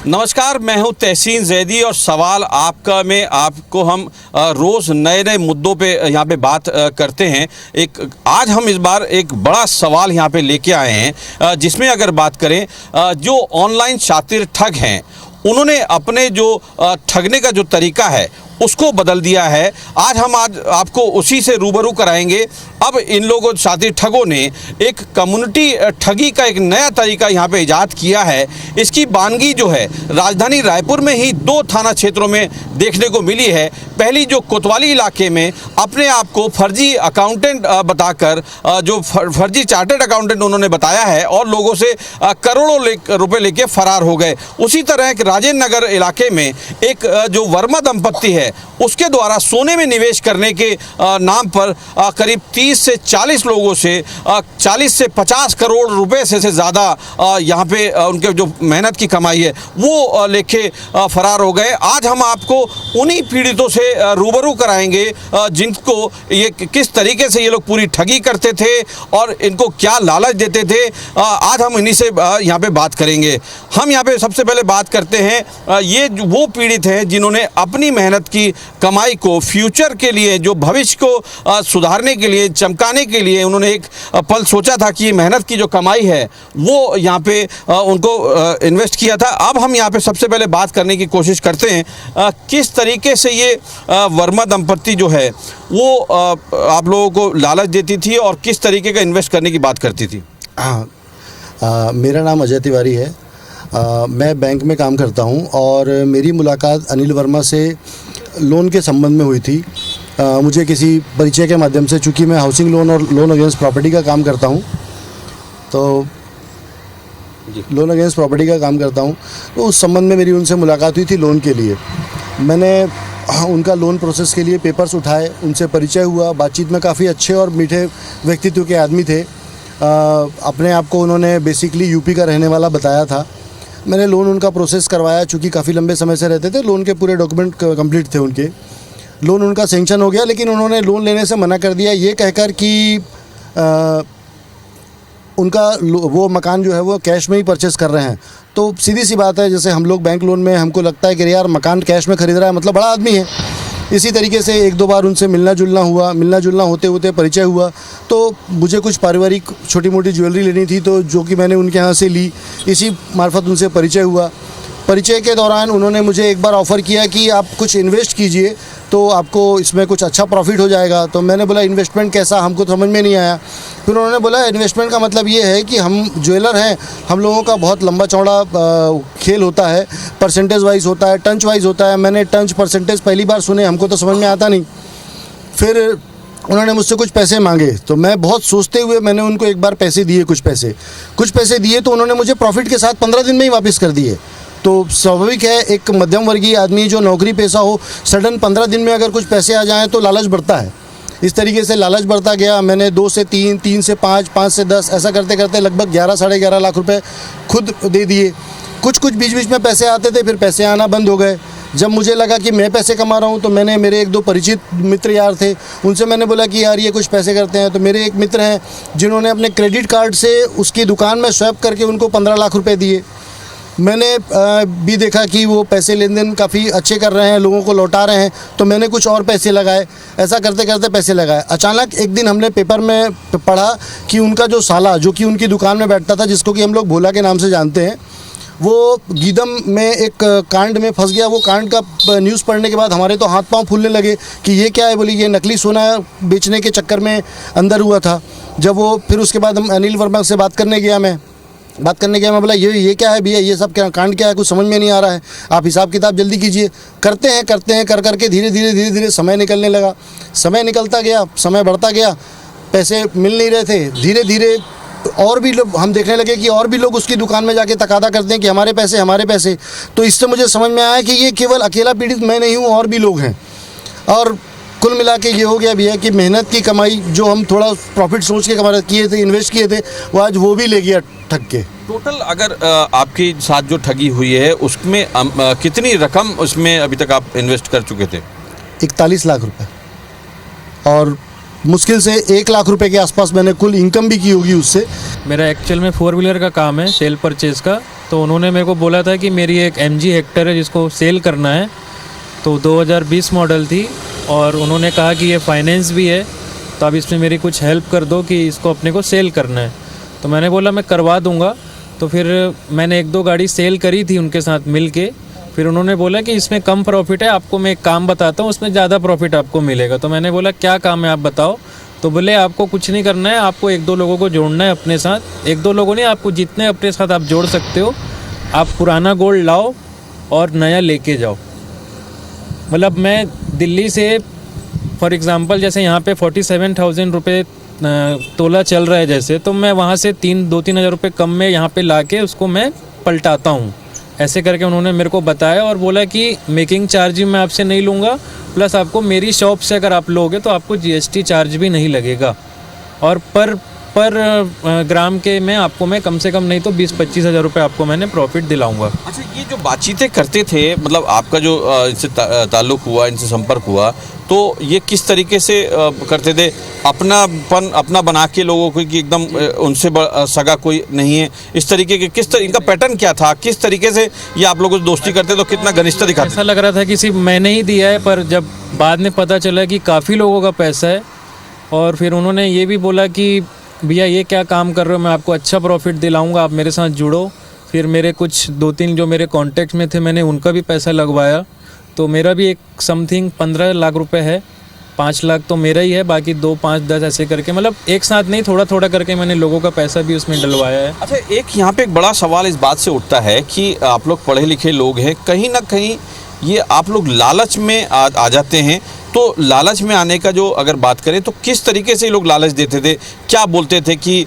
नमस्कार, मैं हूं तहसीन जैदी और सवाल आपका में आपको हम रोज़ नए नए मुद्दों पे यहाँ पे बात करते हैं। आज हम इस बार एक बड़ा सवाल यहाँ पे लेके आए हैं जिसमें अगर बात करें जो ऑनलाइन शातिर ठग हैं उन्होंने अपने जो ठगने का जो तरीका है उसको बदल दिया है। आज आपको उसी से रूबरू कराएंगे। अब इन लोगों शातिर ठगों ने एक कम्युनिटी ठगी का एक नया तरीका यहाँ पे इजाद किया है। इसकी बानगी जो है राजधानी रायपुर में ही 2 थाना क्षेत्रों में देखने को मिली है। पहली जो कोतवाली इलाके में अपने आप को फर्जी अकाउंटेंट बताकर जो फर्जी चार्टर्ड अकाउंटेंट उन्होंने बताया है और लोगों से करोड़ों रुपए लेके फरार हो गए। उसी तरह एक राजेंद्र नगर इलाके में एक जो वर्मा दंपत्ति है उसके द्वारा सोने में निवेश करने के नाम पर करीब 30 से 40 लोगों से 40 से 50 करोड़ रुपए से ज़्यादा यहाँ पे उनके जो मेहनत की कमाई है वो लेके फरार हो गए। आज हम आपको उन्हीं पीड़ितों से रूबरू कराएंगे जिनको ये किस तरीके से ये लोग पूरी ठगी करते थे और इनको क्या लालच देते थे। आज हम इन्हीं से यहाँ पे बात करेंगे। हम यहाँ पे सबसे पहले बात करते हैं ये वो पीड़ित हैं जिन्होंने अपनी मेहनत की कमाई को फ्यूचर के लिए, जो भविष्य को सुधारने के लिए, चमकाने के लिए उन्होंने एक पल सोचा था कि मेहनत की जो कमाई है वो यहाँ पे उनको इन्वेस्ट किया था। अब हम यहाँ पे सबसे पहले बात करने की कोशिश करते हैं किस तरीके से ये वर्मा दंपत्ति जो है वो आप लोगों को लालच देती थी और किस तरीके का इन्वेस्ट करने की बात करती थी। मेरा नाम अजय तिवारी है। मैं बैंक में काम करता हूं और मेरी मुलाकात अनिल वर्मा से लोन के संबंध में हुई थी। मुझे किसी परिचय के माध्यम से, चूँकि मैं हाउसिंग लोन और लोन अगेंस्ट प्रॉपर्टी का काम करता हूं, तो उस संबंध में मेरी उनसे मुलाकात हुई थी लोन के लिए। मैंने उनका लोन प्रोसेस के लिए पेपर्स उठाए, उनसे परिचय हुआ। बातचीत में काफ़ी अच्छे और मीठे व्यक्तित्व के आदमी थे। अपने आप को उन्होंने बेसिकली यूपी का रहने वाला बताया था। मैंने लोन उनका प्रोसेस करवाया, चूँकि काफ़ी लंबे समय से रहते थे। लोन के पूरे डॉक्यूमेंट कंप्लीट थे उनके। लोन उनका सेंक्शन हो गया, लेकिन उन्होंने लोन लेने से मना कर दिया ये कहकर कि उनका वो मकान जो है वो कैश में ही परचेस कर रहे हैं। तो सीधी सी बात है, जैसे हम लोग बैंक लोन में हमको लगता है कि यार मकान कैश में ख़रीद रहा है मतलब बड़ा आदमी है। इसी तरीके से 1-2 बार उनसे मिलना जुलना होते होते परिचय हुआ। तो मुझे कुछ पारिवारिक छोटी मोटी ज्वेलरी लेनी थी, तो जो कि मैंने उनके यहाँ से ली। इसी मार्फत उनसे परिचय हुआ। परिचय के दौरान उन्होंने मुझे एक बार ऑफ़र किया कि आप कुछ इन्वेस्ट कीजिए तो आपको इसमें कुछ अच्छा प्रॉफिट हो जाएगा। तो मैंने बोला इन्वेस्टमेंट कैसा, हमको समझ में नहीं आया। फिर उन्होंने बोला इन्वेस्टमेंट का मतलब ये है कि हम ज्वेलर हैं, हम लोगों का बहुत लंबा चौड़ा खेल होता है, परसेंटेज वाइज होता है, टंच वाइज होता है। मैंने टंच परसेंटेज पहली बार सुने, हमको तो समझ में आता नहीं। फिर उन्होंने मुझसे कुछ पैसे मांगे, तो मैं बहुत सोचते हुए मैंने उनको एक बार पैसे दिए। कुछ पैसे दिए तो उन्होंने मुझे प्रॉफिट के साथ 15 दिन में ही वापस कर दिए। तो स्वाभाविक है, एक मध्यम वर्गीय आदमी जो नौकरी पेशा हो, सडन 15 दिन में अगर कुछ पैसे आ जाएं तो लालच बढ़ता है। इस तरीके से लालच बढ़ता गया। मैंने 2 से 3, 3 से 5, 5 से 10 ऐसा करते करते लगभग 11-11.5 लाख रुपए खुद दे दिए। कुछ बीच में पैसे आते थे, फिर पैसे आना बंद हो गए। जब मुझे लगा कि मैं पैसे कमा रहा हूँ तो मैंने, मेरे 1-2 परिचित मित्र यार थे, उनसे मैंने बोला कि यार ये कुछ पैसे करते हैं। तो मेरे एक मित्र हैं जिन्होंने अपने क्रेडिट कार्ड से उसकी दुकान में स्वैप करके उनको 15 लाख रुपये दिए। मैंने भी देखा कि वो पैसे लेन देन काफ़ी अच्छे कर रहे हैं, लोगों को लौटा रहे हैं, तो मैंने कुछ और पैसे लगाए। ऐसा करते करते पैसे लगाए। अचानक एक दिन हमने पेपर में पढ़ा कि उनका जो साला, जो कि उनकी दुकान में बैठता था, जिसको कि हम लोग भोला के नाम से जानते हैं, वो गीदम में एक कांड में फंस गया। वो कांड का न्यूज़ पढ़ने के बाद हमारे तो हाथ पांव फूलने लगे कि ये क्या है। बोली ये नकली सोना बेचने के चक्कर में अंदर हुआ था। जब वो फिर उसके बाद हम अनिल वर्मा से बात करने गया। मैं बोला ये क्या है भैया, ये सब क्या कांड क्या है, कुछ समझ में नहीं आ रहा है, आप हिसाब किताब जल्दी कीजिए। करते हैं करके धीरे धीरे समय निकलने लगा। समय निकलता गया, समय बढ़ता गया, पैसे मिल नहीं रहे थे। धीरे धीरे और भी लोग, हम देखने लगे कि और भी लोग उसकी दुकान में जाके तकादा करते हैं कि हमारे पैसे। तो इससे मुझे समझ में आया कि ये केवल अकेला पीड़ित मैं नहीं हूँ, और भी लोग हैं। और कुल मिला के ये हो गया भैया कि मेहनत की कमाई जो हम थोड़ा प्रॉफिट सोच के इन्वेस्ट किए थे, वो आज वो भी ले गया ठग के। टोटल अगर आपके साथ जो ठगी हुई है उसमें कितनी रकम उसमें अभी तक आप इन्वेस्ट कर चुके थे? 41 लाख रुपए, और मुश्किल से 1 लाख रुपए के आसपास मैंने कुल इनकम भी की होगी उससे। मेरा एक्चुअल में 4 व्हीलर का काम है, सेल परचेज़ का। तो उन्होंने मेरे को बोला था कि मेरी एक MG हेक्टर है जिसको सेल करना है, तो 2020 मॉडल थी, और उन्होंने कहा कि ये फाइनेंस भी है, तो आप इसमें मेरी कुछ हेल्प कर दो कि इसको अपने को सेल करना है। तो मैंने बोला मैं करवा दूंगा। तो फिर मैंने 1-2 गाड़ी सेल करी थी उनके साथ मिल के। फिर उन्होंने बोला कि इसमें कम प्रॉफिट है, आपको मैं एक काम बताता हूँ, उसमें ज़्यादा प्रॉफिट आपको मिलेगा। तो मैंने बोला क्या काम है आप बताओ। तो बोले आपको कुछ नहीं करना है, आपको 1-2 लोगों को जोड़ना है अपने साथ। 1-2 लोगों नहीं, आपको जितने अपने साथ आप जोड़ सकते हो, आप पुराना गोल्ड लाओ और नया लेके जाओ। मतलब मैं दिल्ली से फॉर एग्ज़ाम्पल जैसे यहाँ पे 47,000 रुपये तोला चल रहा है जैसे, तो मैं वहाँ से 2-3 हज़ार रुपये कम में यहाँ पे लाके उसको मैं पलटाता हूँ। ऐसे करके उन्होंने मेरे को बताया और बोला कि मेकिंग चार्ज भी मैं आपसे नहीं लूँगा, प्लस आपको मेरी शॉप से अगर आप लोगे तो आपको GST चार्ज भी नहीं लगेगा, और पर ग्राम के में आपको मैं कम से कम नहीं तो 20-25 हज़ार रुपये आपको मैंने प्रॉफिट दिलाऊंगा। अच्छा, ये जो बातचीतें करते थे, मतलब आपका जो इनसे ताल्लुक़ हुआ, इनसे संपर्क हुआ, तो ये किस तरीके से करते थे? अपनापन अपना बना के लोगों को कि एकदम उनसे सगा कोई नहीं है, इस तरीके के इनका पैटर्न क्या था? किस तरीके से ये आप लोगों से दोस्ती करते तो कितना घनिष्ठता दिखाते? ऐसा लग रहा था कि सिर्फ मैंने ही दिया है, पर जब बाद में पता चला कि काफ़ी लोगों का पैसा है, और फिर उन्होंने ये भी बोला कि भैया ये क्या काम कर रहे हो, मैं आपको अच्छा प्रॉफिट दिलाऊंगा, आप मेरे साथ जुड़ो। फिर मेरे कुछ 2-3 जो मेरे कॉन्टेक्ट में थे, मैंने उनका भी पैसा लगवाया, तो मेरा भी एक समथिंग 15 लाख रुपए है। 5 लाख तो मेरा ही है, बाकी 2, 5, 10 ऐसे करके, मतलब एक साथ नहीं, थोड़ा थोड़ा करके मैंने लोगों का पैसा भी उसमें डलवाया है। अच्छा, एक यहाँ पे एक बड़ा सवाल इस बात से उठता है कि आप लोग पढ़े लिखे लोग हैं, कहीं ना कहीं ये आप लोग लालच में आ जाते हैं। तो लालच में आने का जो अगर बात करें तो किस तरीके से ये लोग लालच देते थे? क्या बोलते थे कि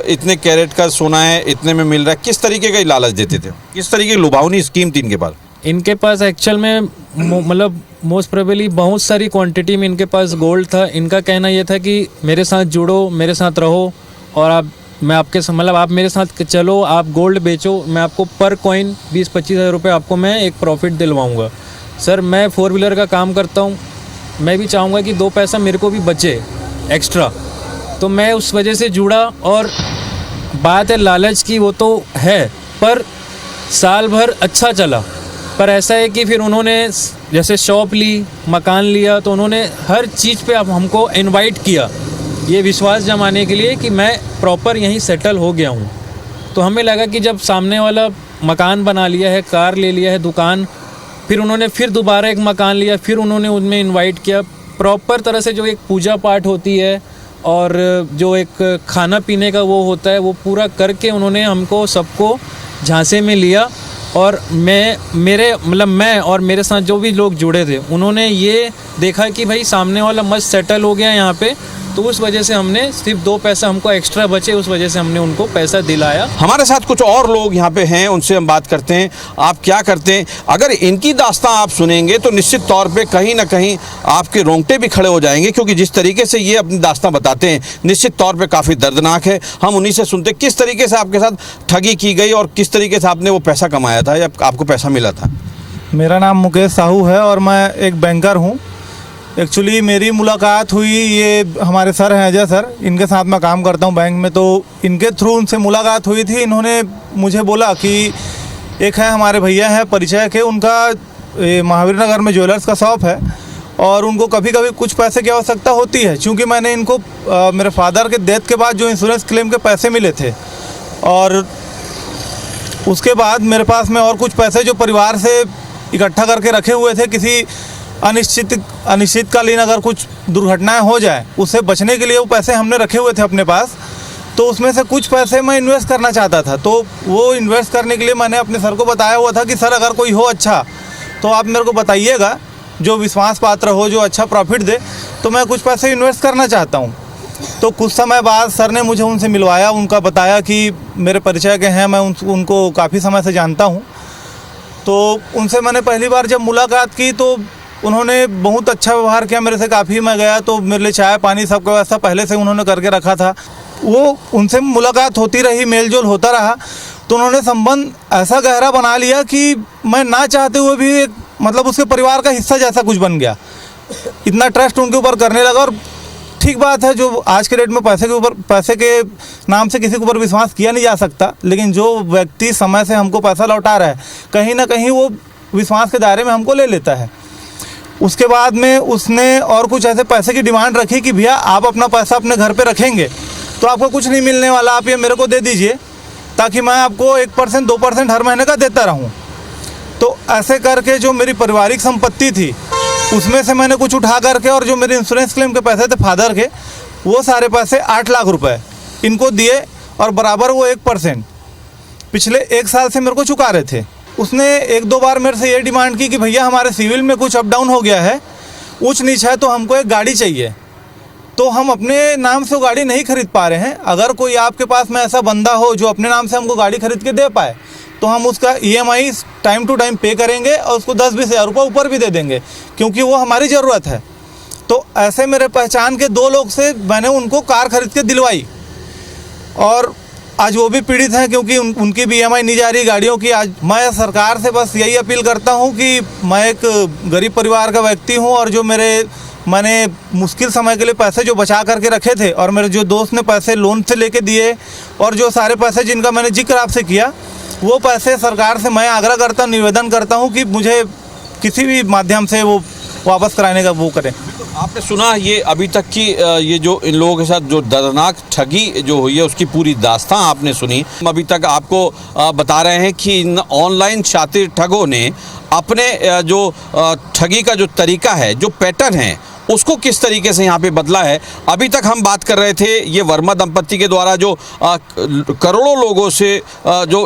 इतने कैरेट का सोना है, इतने में मिल रहा है? किस तरीके का लालच देते थे? किस तरीके की लुभावनी स्कीम थी इनके पास? इनके पास एक्चुअल में मतलब मोस्ट प्रोबेबली बहुत सारी क्वांटिटी में इनके पास गोल्ड था। इनका कहना यह था कि मेरे साथ जुड़ो, मेरे साथ रहो, और मैं आपके मतलब आप मेरे साथ चलो, आप गोल्ड बेचो, मैं आपको पर कॉइन 20-25 हज़ार रुपये आपको मैं एक प्रॉफिट दिलवाऊंगा। सर मैं 4 व्हीलर का काम करता हूँ, मैं भी चाहूँगा कि 2 पैसा मेरे को भी बचे एक्स्ट्रा, तो मैं उस वजह से जुड़ा। और बात है लालच की, वो तो है, पर साल भर अच्छा चला। पर ऐसा है कि फिर उन्होंने जैसे शॉप ली, मकान लिया, तो उन्होंने हर चीज़ पे अब हमको इनवाइट किया, ये विश्वास जमाने के लिए कि मैं प्रॉपर यहीं सेटल हो गया हूँ। तो हमें लगा कि जब सामने वाला मकान बना लिया है, कार ले लिया है, दुकान, फिर उन्होंने फिर दोबारा एक मकान लिया, फिर उन्होंने उनमें इनवाइट किया प्रॉपर तरह से, जो एक पूजा पाठ होती है और जो एक खाना पीने का वो होता है, वो पूरा करके उन्होंने हमको सबको झांसे में लिया। और मैं और मेरे साथ जो भी लोग जुड़े थे, उन्होंने ये देखा कि भाई सामने वाला मस्त सेटल हो गया यहाँ पे, तो उस वजह से हमने सिर्फ 2 पैसा हमको एक्स्ट्रा बचे, उस वजह से हमने उनको पैसा दिलाया। हमारे साथ कुछ और लोग यहाँ पे हैं, उनसे हम बात करते हैं। आप क्या करते हैं? अगर इनकी दास्तां आप सुनेंगे तो निश्चित तौर पे कहीं ना कहीं आपके रोंगटे भी खड़े हो जाएंगे, क्योंकि जिस तरीके से ये अपनी दास्तां बताते हैं निश्चित तौर पे काफ़ी दर्दनाक है। हम उन्हीं से सुनते किस तरीके से आपके साथ ठगी की गई और किस तरीके से आपने वो पैसा कमाया था या आपको पैसा मिला था। मेरा नाम मुकेश साहू है और मैं एक बैंकर हूँ। एक्चुअली मेरी मुलाकात हुई, ये हमारे सर हैं अजय सर, इनके साथ मैं काम करता हूँ बैंक में, तो इनके थ्रू उनसे मुलाकात हुई थी। इन्होंने मुझे बोला कि एक है हमारे भैया हैं परिचय के, उनका महावीर नगर में ज्वेलर्स का शॉप है और उनको कभी कभी कुछ पैसे की आवश्यकता होती है। चूँकि मैंने इनको मेरे फादर के डेथ के बाद जो इंश्योरेंस क्लेम के पैसे मिले थे, और उसके बाद मेरे पास में और कुछ पैसे जो परिवार से इकट्ठा करके रखे हुए थे, किसी अनिश्चितकालीन अगर कुछ दुर्घटनाएं हो जाए उससे बचने के लिए वो पैसे हमने रखे हुए थे अपने पास। तो उसमें से कुछ पैसे मैं इन्वेस्ट करना चाहता था, तो वो इन्वेस्ट करने के लिए मैंने अपने सर को बताया हुआ था कि सर अगर कोई हो अच्छा तो आप मेरे को बताइएगा, जो विश्वास पात्र हो, जो अच्छा प्रॉफिट दे, तो मैं कुछ पैसे इन्वेस्ट करना चाहता हूँ। तो कुछ समय बाद सर ने मुझे उनसे मिलवाया, उनका बताया कि मेरे परिचय के हैं, मैं उनको काफ़ी समय से जानता हूँ। तो उनसे मैंने पहली बार जब मुलाकात की तो उन्होंने बहुत अच्छा व्यवहार किया मेरे से। काफ़ी मैं गया तो मेरे लिए चाय पानी सबका व्यवस्था पहले से उन्होंने करके रखा था। वो उनसे मुलाकात होती रही, मेलजोल होता रहा, तो उन्होंने संबंध ऐसा गहरा बना लिया कि मैं ना चाहते हुए भी एक मतलब उसके परिवार का हिस्सा जैसा कुछ बन गया। इतना ट्रस्ट उनके ऊपर करने लगा और ठीक बात है, जो आज के डेट में पैसे के नाम से किसी के ऊपर विश्वास किया नहीं जा सकता, लेकिन जो व्यक्ति समय से हमको पैसा लौटा रहा है कहीं ना कहीं वो विश्वास के दायरे में हमको ले लेता है। उसके बाद में उसने और कुछ ऐसे पैसे की डिमांड रखी कि भैया आप अपना पैसा अपने घर पे रखेंगे तो आपको कुछ नहीं मिलने वाला, आप ये मेरे को दे दीजिए ताकि मैं आपको 1% 2% हर महीने का देता रहूं। तो ऐसे करके जो मेरी पारिवारिक संपत्ति थी उसमें से मैंने कुछ उठा करके और जो मेरे इंश्योरेंस क्लेम के पैसे थे फादर के, वो सारे पैसे 8 लाख रुपए इनको दिए और बराबर वो 1% पिछले 1 साल से मेरे को चुका रहे थे। उसने 1-2 बार मेरे से ये डिमांड की कि भैया हमारे सिविल में कुछ अप डाउन हो गया है, ऊंच नीच है, तो हमको एक गाड़ी चाहिए। तो हम अपने नाम से वो गाड़ी नहीं खरीद पा रहे हैं। अगर कोई आपके पास में ऐसा बंदा हो जो अपने नाम से हमको गाड़ी खरीद के दे पाए तो हम उसका EMI टाइम टू टाइम पे करेंगे और उसको 10-20 हज़ार रुपये ऊपर भी दे देंगे, क्योंकि वो हमारी ज़रूरत है। तो ऐसे मेरे पहचान के 2 लोग से मैंने उनको कार खरीद के दिलवाई और आज वो भी पीड़ित हैं, क्योंकि उनकी भी EMI नहीं जा रही गाड़ियों की। आज मैं सरकार से बस यही अपील करता हूँ कि मैं एक गरीब परिवार का व्यक्ति हूँ और जो मैंने मुश्किल समय के लिए पैसे जो बचा करके रखे थे और मेरे जो दोस्त ने पैसे लोन से लेके दिए और जो सारे पैसे जिनका मैंने जिक्र आपसे किया, वो पैसे सरकार से मैं आग्रह करता हूँ, निवेदन करता हूँ कि मुझे किसी भी माध्यम से वो वापस कराने का वो करें। आपने सुना ये अभी तक की ये जो इन लोगों के साथ जो दर्दनाक ठगी जो हुई है उसकी पूरी दास्तां आपने सुनी। हम अभी तक आपको बता रहे हैं कि इन ऑनलाइन शातिर ठगों ने अपने जो ठगी का जो तरीका है, जो पैटर्न है, उसको किस तरीके से यहाँ पे बदला है। अभी तक हम बात कर रहे थे ये वर्मा दंपत्ति के द्वारा जो करोड़ों लोगों से जो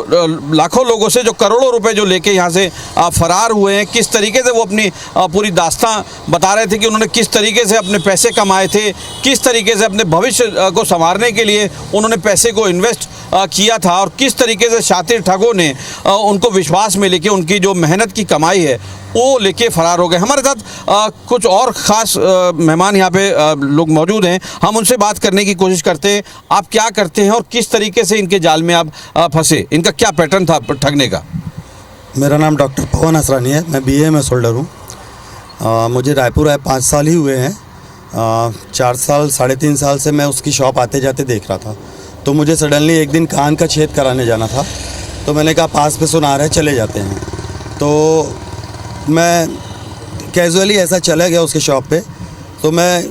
लाखों लोगों से जो करोड़ों रुपए जो लेके यहाँ से फरार हुए हैं, किस तरीके से वो अपनी पूरी दास्तां बता रहे थे कि उन्होंने किस तरीके से अपने पैसे कमाए थे, किस तरीके से अपने भविष्य को संवारने के लिए उन्होंने पैसे को इन्वेस्ट किया था और किस तरीके से शातिर ठगों ने उनको विश्वास में लेके उनकी जो मेहनत की कमाई है वो लेके फरार हो गए। हमारे साथ कुछ और ख़ास मेहमान यहाँ पे लोग मौजूद हैं, हम उनसे बात करने की कोशिश करते हैं। आप क्या करते हैं और किस तरीके से इनके जाल में आप फंसे, इनका क्या पैटर्न था ठगने का? मेरा नाम डॉक्टर पवन असरानी है, मैं BAMS होल्डर हूँ। मुझे रायपुर आए 5 साल ही हुए हैं। 4 साल 3.5 साल से मैं उसकी शॉप आते जाते देख रहा था। तो मुझे सडनली एक दिन कान का छेद कराने जाना था, तो मैंने कहा पास पे सुना रहे चले जाते हैं। तो मैं कैजुअली ऐसा चला गया उसके शॉप पे, तो मैं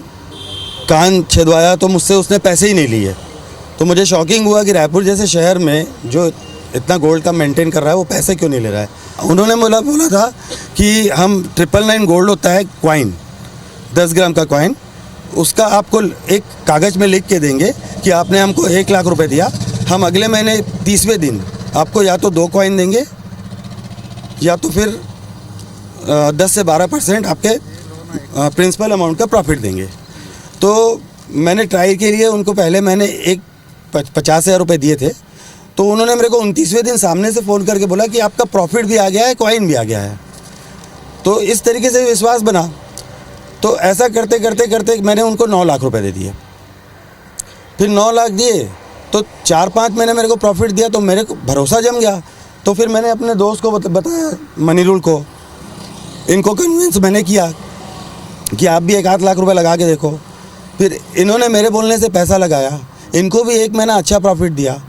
कान छेदवाया तो मुझसे उसने पैसे ही नहीं लिए। तो मुझे शॉकिंग हुआ कि रायपुर जैसे शहर में जो इतना गोल्ड का मेंटेन कर रहा है वो पैसे क्यों नहीं ले रहा है। उन्होंने बोला था कि हम 999 गोल्ड होता है कॉइन, 10 ग्राम का कॉइन, उसका आपको एक कागज़ में लिख के देंगे कि आपने हमको 1 लाख रुपए दिया, हम अगले महीने 30वें दिन आपको या तो 2 कॉइन देंगे या तो फिर 10 से 12% आपके प्रिंसिपल अमाउंट का प्रॉफिट देंगे। तो मैंने ट्राई के लिए उनको पहले मैंने 50,000 रुपये दिए थे। तो उन्होंने मेरे को 29वें दिन सामने से फ़ोन करके बोला कि आपका प्रॉफिट भी आ गया है, कॉइन भी आ गया है। तो इस तरीके से विश्वास बना। तो ऐसा करते करते करते मैंने उनको 9 लाख रुपए दे दिए। फिर 9 लाख दिए तो 4-5 महीने मेरे को प्रॉफिट दिया, तो मेरे को भरोसा जम गया। तो फिर मैंने अपने दोस्त को बताया, मनी रूल को, इनको कन्विंस मैंने किया कि आप भी 1-8 लाख रुपए लगा के देखो। फिर इन्होंने मेरे बोलने से पैसा लगाया, इनको भी 1 महीना अच्छा प्रॉफिट दिया।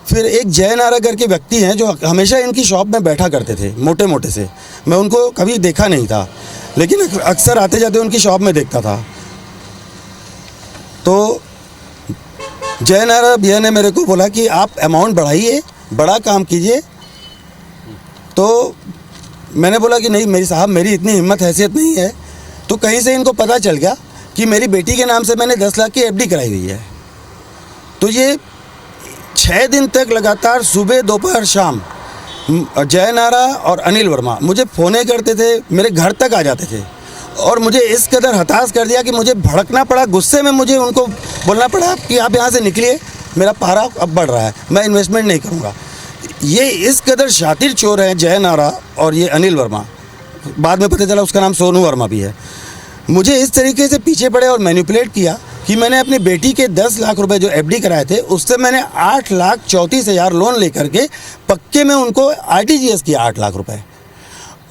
फिर एक जय नारा करके व्यक्ति हैं जो हमेशा इनकी शॉप में बैठा करते थे, मोटे मोटे से, मैं उनको कभी देखा नहीं था लेकिन अक्सर आते जाते उनकी शॉप में देखता था। तो जय नारा भैया ने मेरे को बोला कि आप अमाउंट बढ़ाइए, बड़ा काम कीजिए। तो मैंने बोला कि नहीं मेरी साहब, मेरी इतनी हिम्मत हैसियत नहीं है। तो कहीं से इनको पता चल गया कि मेरी बेटी के नाम से मैंने 10 लाख की FD कराई हुई है। तो ये 6 दिन तक लगातार सुबह दोपहर शाम जय नारा और अनिल वर्मा मुझे फ़ोने करते थे, मेरे घर तक आ जाते थे और मुझे इस कदर हताश कर दिया कि मुझे भड़कना पड़ा। गुस्से में मुझे उनको बोलना पड़ा कि आप यहाँ से निकलिए, मेरा पारा अब बढ़ रहा है, मैं इन्वेस्टमेंट नहीं करूँगा। ये इस कदर शातिर चोर हैं जय नारा और ये अनिल वर्मा, बाद में पता चला उसका नाम सोनू वर्मा भी है। मुझे इस तरीके से पीछे पड़े और मैनिपुलेट किया कि मैंने अपनी बेटी के 10 लाख रुपए जो FD कराए थे उससे मैंने 8,34,000 लोन लेकर के पक्के में उनको RTGS किया 8 लाख रुपए।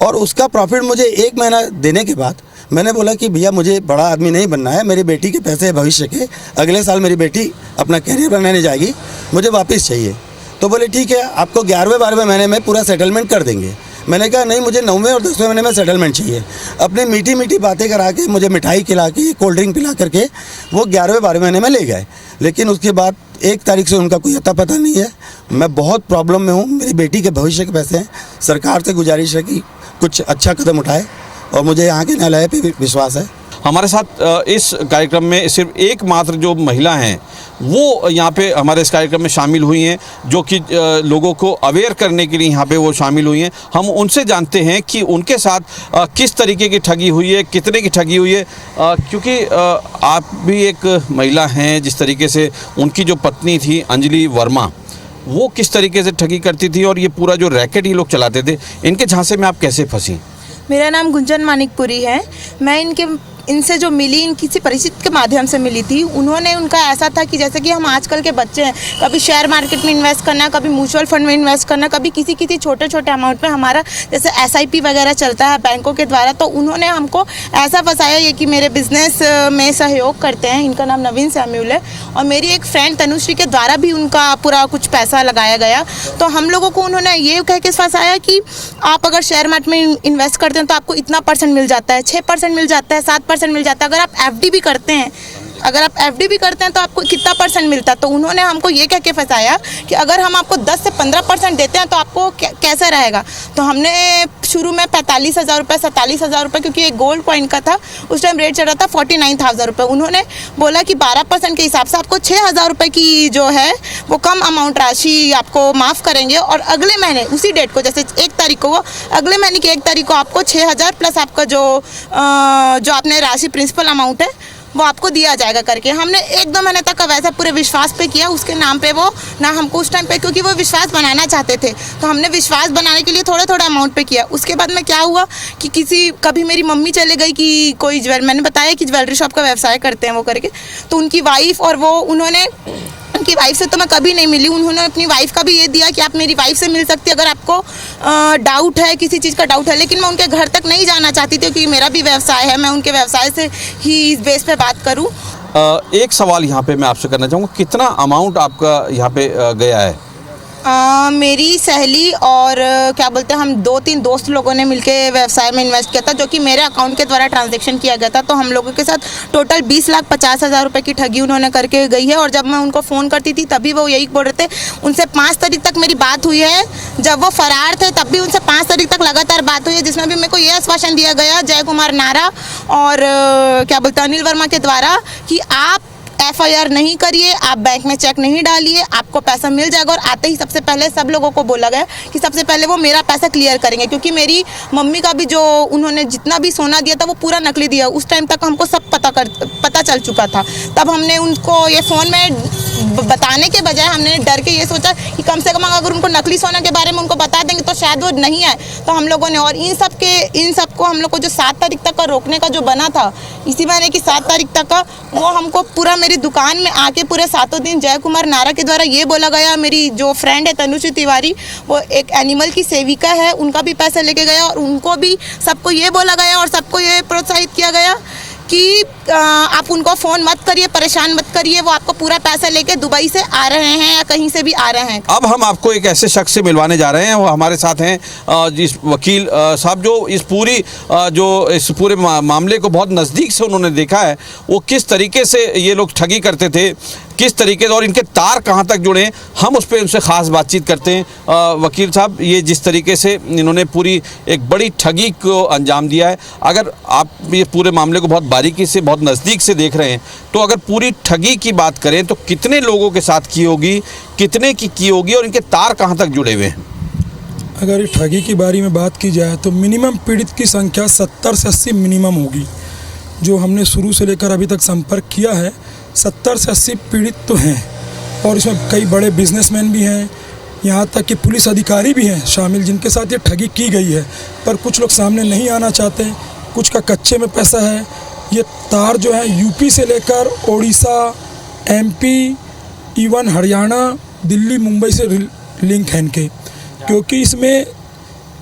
और उसका प्रॉफिट मुझे 1 महीना देने के बाद मैंने बोला कि भैया मुझे बड़ा आदमी नहीं बनना है, मेरी बेटी के पैसे भविष्य के, अगले साल मेरी बेटी अपना करियर बनाने जाएगी, मुझे वापस चाहिए। तो बोले ठीक है, आपको 11वें 12वें महीने में पूरा सेटलमेंट कर देंगे। मैंने कहा नहीं, मुझे 9वें और 10वें महीने में सेटलमेंट चाहिए। अपनी मीठी मीठी बातें करा के, मुझे मिठाई खिला के, कोल्ड ड्रिंक पिला करके वो 11वें 12वें महीने में ले गए। लेकिन उसके बाद 1 तारीख से उनका कोई अता पता नहीं है। मैं बहुत प्रॉब्लम में हूँ, मेरी बेटी के भविष्य के पैसे हैं। सरकार से गुजारिश है कि कुछ अच्छा कदम उठाए और मुझे यहाँ के न्यायालय पे भी विश्वास है। हमारे साथ इस कार्यक्रम में सिर्फ एकमात्र जो महिला हैं वो यहाँ पे हमारे इस कार्यक्रम में शामिल हुई हैं, जो कि लोगों को अवेयर करने के लिए यहाँ पे वो शामिल हुई हैं। हम उनसे जानते हैं कि उनके साथ किस तरीके की ठगी हुई है, कितने की ठगी हुई है, क्योंकि आप भी एक महिला हैं। जिस तरीके से उनकी जो पत्नी थी अंजलि वर्मा, वो किस तरीके से ठगी करती थी और ये पूरा जो रैकेट ये लोग चलाते थे, इनके झांसे में आप कैसे फंसी? मेरा नाम गुंजन मानिकपुरी है। मैं इनसे जो मिली, किसी परिचित के माध्यम से मिली थी। उन्होंने, उनका ऐसा था कि जैसे कि हम आजकल के बच्चे हैं, कभी शेयर मार्केट में इन्वेस्ट करना, कभी म्यूचुअल फंड में इन्वेस्ट करना, कभी किसी छोटे छोटे अमाउंट में, हमारा जैसे SIP वगैरह चलता है बैंकों के द्वारा। तो उन्होंने हमको ऐसा फंसाया, ये कि मेरे बिजनेस में सहयोग करते हैं, इनका नाम नवीन सैम्यूल है, और मेरी एक फ्रेंड तनुश्री के द्वारा भी उनका पूरा कुछ पैसा लगाया गया। तो हम लोगों को उन्होंने ये कह के फंसाया कि आप अगर शेयर मार्केट में इन्वेस्ट करते हैं तो आपको इतना % मिल जाता है, 6% मिल जाता है, 7% मिल जाता है। अगर आप FD भी करते हैं, तो आपको कितना % मिलता है। तो उन्होंने हमको ये कह के फंसाया कि अगर हम आपको 10 से 15% देते हैं तो आपको कैसा रहेगा। तो हमने शुरू में 45,000 रुपये, 47,000 रुपये, क्योंकि एक गोल्ड कॉइन का था, उस टाइम रेट चल रहा था 49,000 रुपये। उन्होंने बोला कि 12% के हिसाब से आपको 6,000 रुपये की जो है वो कम अमाउंट राशि आपको माफ़ करेंगे, और अगले महीने उसी डेट को, जैसे 1 तारीख को, वो अगले महीने की 1 तारीख को आपको 6,000 प्लस आपका जो आपने राशि प्रिंसिपल अमाउंट है वो आपको दिया जाएगा करके। हमने 1-2 महीने तक वैसा पूरे विश्वास पे किया उसके नाम पे। वो ना हमको उस टाइम पे, क्योंकि वो विश्वास बनाना चाहते थे, तो हमने विश्वास बनाने के लिए थोड़ा अमाउंट पे किया। उसके बाद में क्या हुआ कि कभी मेरी मम्मी चले गई कि कोई मैंने बताया कि ज्वेलरी शॉप का व्यवसाय करते हैं वो करके, तो उनकी वाइफ और वो, उनकी वाइफ से तो मैं कभी नहीं मिली। उन्होंने अपनी वाइफ का भी ये दिया कि आप मेरी वाइफ से मिल सकती है अगर आपको डाउट है, किसी चीज़ का डाउट है। लेकिन मैं उनके घर तक नहीं जाना चाहती थी, क्योंकि मेरा भी व्यवसाय है, मैं उनके व्यवसाय से ही इस बेस पे बात करूं। एक सवाल यहाँ पे मैं आपसे करना चाहूँगा, कितना अमाउंट आपका यहाँ पे गया है? मेरी सहेली और क्या बोलते हैं, हम 2-3 दोस्त लोगों ने मिलके व्यवसाय में इन्वेस्ट किया था, जो कि मेरे अकाउंट के द्वारा ट्रांजैक्शन किया गया था। तो हम लोगों के साथ टोटल 20,50,000 रुपये की ठगी उन्होंने करके गई है। और जब मैं उनको फ़ोन करती थी तभी वो यही बोल रहे थे, उनसे 5 तारीख तक मेरी बात हुई है। जब वो फरार थे तब भी उनसे 5 तारीख तक लगातार बात हुई है, जिसमें भी मेरे को ये आश्वासन दिया गया जय कुमार नारा और क्या बोलते हैं अनिल वर्मा के द्वारा कि आप FIR नहीं करिए, आप बैंक में चेक नहीं डालिए, आपको पैसा मिल जाएगा। और आते ही सबसे पहले सब लोगों को बोला गया कि सबसे पहले वो मेरा पैसा क्लियर करेंगे, क्योंकि मेरी मम्मी का भी जो उन्होंने जितना भी सोना दिया था वो पूरा नकली दिया। उस टाइम तक हमको सब पता चल चुका था। तब हमने उनको ये फ़ोन में बताने के बजाय हमने डर के ये सोचा कि कम से कम अगर उनको नकली सोना के बारे में उनको बता देंगे तो शायद वो नहीं आए। तो हम लोगों ने, और इन सब को हम लोग को जो 7 तारीख तक का रोकने का जो बना था, इसी महीने की 7 तारीख तक का, वो हमको पूरा मेरी दुकान में आके पूरे 7 दिन जय कुमार नारा के द्वारा ये बोला गया। मेरी जो फ्रेंड है तनुश्री तिवारी, वो एक एनिमल की सेविका है, उनका भी पैसा लेके गया और उनको भी सबको ये बोला गया और सबको ये प्रोत्साहित किया गया कि आप उनको फ़ोन मत करिए, परेशान मत करिए, वो आपको पूरा पैसा लेके दुबई से आ रहे हैं या कहीं से भी आ रहे हैं। अब हम आपको एक ऐसे शख्स से मिलवाने जा रहे हैं, वो हमारे साथ हैं जिस वकील साहब, जो इस पूरे मामले को बहुत नज़दीक से उन्होंने देखा है। वो किस तरीके से ये लोग ठगी करते थे, किस तरीके से, और इनके तार कहाँ तक जुड़े हैं, हम उस पर उनसे ख़ास बातचीत करते हैं। वकील साहब, ये जिस तरीके से इन्होंने पूरी एक बड़ी ठगी को अंजाम दिया है, अगर आप ये पूरे मामले को बहुत बारीकी से, बहुत नज़दीक से देख रहे हैं, तो अगर पूरी ठगी की बात करें तो कितने लोगों के साथ की होगी, कितने की होगी, और इनके तार कहाँ तक जुड़े हुए हैं? अगर ठगी की बारे में बात की जाए तो मिनिमम पीड़ित की संख्या 70 से 80 मिनिमम होगी। जो हमने शुरू से लेकर अभी तक संपर्क किया है, 70 से 80 पीड़ित तो हैं, और इसमें कई बड़े बिजनेसमैन भी हैं, यहाँ तक कि पुलिस अधिकारी भी हैं शामिल, जिनके साथ ये ठगी की गई है। पर कुछ लोग सामने नहीं आना चाहते, कुछ का कच्चे में पैसा है। ये तार जो है यूपी से लेकर उड़ीसा, MP, इवन हरियाणा, दिल्ली, मुंबई से लिंक है इनके, क्योंकि इसमें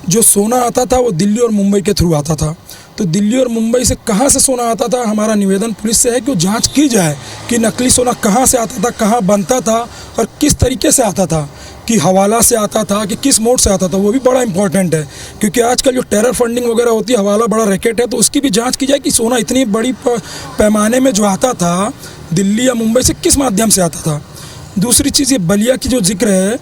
जो सोना आता था वो दिल्ली और मुंबई के थ्रू आता था। तो दिल्ली और मुंबई से कहाँ से सोना आता था, हमारा निवेदन पुलिस से है कि वो जांच की जाए कि नकली सोना कहाँ से आता था, कहाँ बनता था और किस तरीके से आता था, कि हवाला से आता था कि किस मोड से आता था। वो भी बड़ा इंपॉर्टेंट है, क्योंकि आजकल जो टेरर फंडिंग वगैरह होती है, हवाला बड़ा रैकेट है, तो उसकी भी जांच की जाए कि सोना इतनी बड़ी पैमाने में जो आता था दिल्ली या मुंबई से किस माध्यम से आता था। दूसरी चीज़ ये बलिया की जो जिक्र है,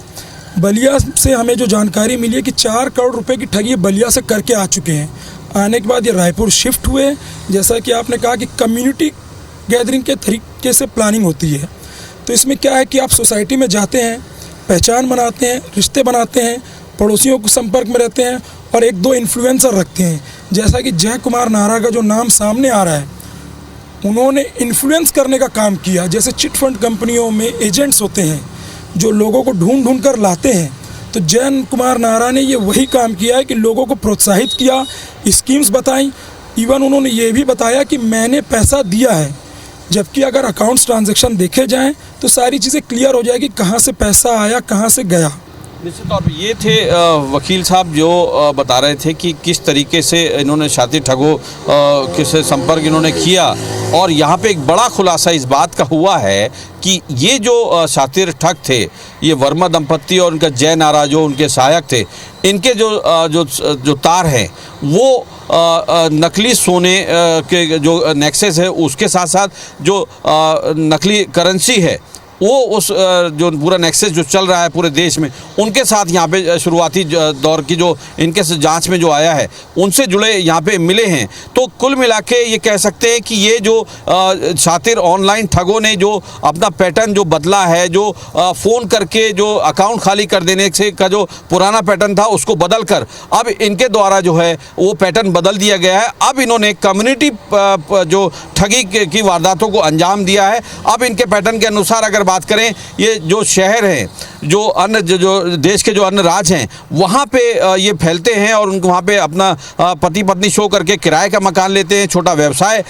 बलिया से हमें जो जानकारी मिली है कि 4 करोड़ रुपए की ठगी बलिया से करके आ चुके हैं। आने के बाद ये रायपुर शिफ्ट हुए। जैसा कि आपने कहा कि कम्युनिटी गैदरिंग के तरीके से प्लानिंग होती है, तो इसमें क्या है कि आप सोसाइटी में जाते हैं, पहचान बनाते हैं, रिश्ते बनाते हैं, पड़ोसियों के संपर्क में रहते हैं और 1-2 इन्फ्लुएंसर रखते हैं। जैसा कि जय कुमार नाहरा का जो नाम सामने आ रहा है, उन्होंने इन्फ्लुएंस करने का काम किया। जैसे चिट फंड कंपनियों में एजेंट्स होते हैं जो लोगों को ढूंढ कर लाते हैं, तो जय कुमार नाहरा ने ये वही काम किया है कि लोगों को प्रोत्साहित किया, स्कीम्स बताई। इवन उन्होंने ये भी बताया कि मैंने पैसा दिया है, जबकि अगर अकाउंट्स ट्रांजैक्शन देखे जाएं तो सारी चीज़ें क्लियर हो जाएगी, कहाँ से पैसा आया, कहाँ से गया। निश्चित तौर पर ये थे वकील साहब जो बता रहे थे कि किस तरीके से इन्होंने शातिर ठगों के संपर्क इन्होंने किया। और यहाँ पे एक बड़ा खुलासा इस बात का हुआ है कि ये जो शातिर ठग थे, ये वर्मा दंपत्ति और उनका जय नाहरा जो उनके सहायक थे, इनके जो तार हैं वो नकली सोने के जो नेक्सेस है उसके साथ साथ जो नकली करेंसी है वो उस जो पूरा नेक्सस जो चल रहा है पूरे देश में, उनके साथ यहाँ पे शुरुआती दौर की जो इनके जांच में जो आया है उनसे जुड़े यहाँ पे मिले हैं। तो कुल मिला के ये कह सकते हैं कि ये जो शातिर ऑनलाइन ठगों ने जो अपना पैटर्न जो बदला है, जो फ़ोन करके जो अकाउंट खाली कर देने से का जो पुराना पैटर्न था उसको बदल कर अब इनके द्वारा जो है वो पैटर्न बदल दिया गया है। अब इन्होंने कम्युनिटी जो ठगी की वारदातों को अंजाम दिया है। अब इनके पैटर्न के अनुसार अगर बात करें, ये जो शहर हैं, जो अन्य जो देश के जो अन्य राज्य हैं, वहाँ पे ये फैलते हैं और उनको वहाँ पे अपना पति पत्नी शो करके किराए का मकान लेते हैं, छोटा व्यवसाय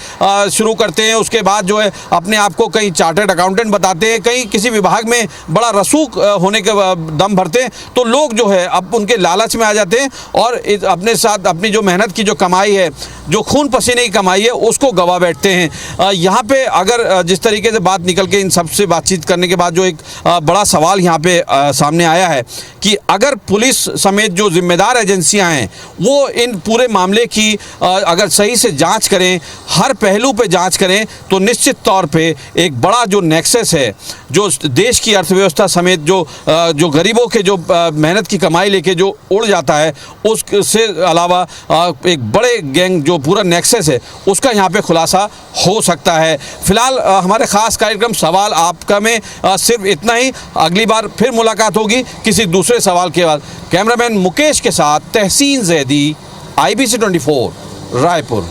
शुरू करते हैं। उसके बाद जो है अपने आप को कहीं चार्टर्ड अकाउंटेंट बताते हैं, कहीं किसी विभाग में बड़ा रसूख होने के दम भरते हैं। तो लोग जो है अब उनके लालच में आ जाते हैं और अपने साथ अपनी जो मेहनत की जो कमाई है, जो खून पसीने की कमाई है, उसको गवा बैठते हैं। यहाँ पे अगर जिस तरीके से बात निकल के इन सबसे बातचीत करने के बाद जो एक बड़ा सवाल यहाँ पे सामने आया है कि अगर पुलिस समेत जो जिम्मेदार एजेंसियां हैं वो इन पूरे मामले की अगर सही से जांच करें, हर पहलू पे जांच करें, तो निश्चित तौर पे एक बड़ा जो नेक्सस है, जो देश की अर्थव्यवस्था समेत जो गरीबों के जो मेहनत की कमाई लेके जो उड़ जाता है, उससे अलावा एक बड़े गैंग जो पूरा नेक्सस है उसका यहाँ पे खुलासा हो सकता है। फिलहाल हमारे ख़ास कार्यक्रम सवाल आपका में सिर्फ इतना ही। अगली बार फिर मुलाकात होगी किसी दूसरे सवाल के बाद। कैमरामैन मुकेश के साथ तहसीन जैदी, IBC 24 रायपुर।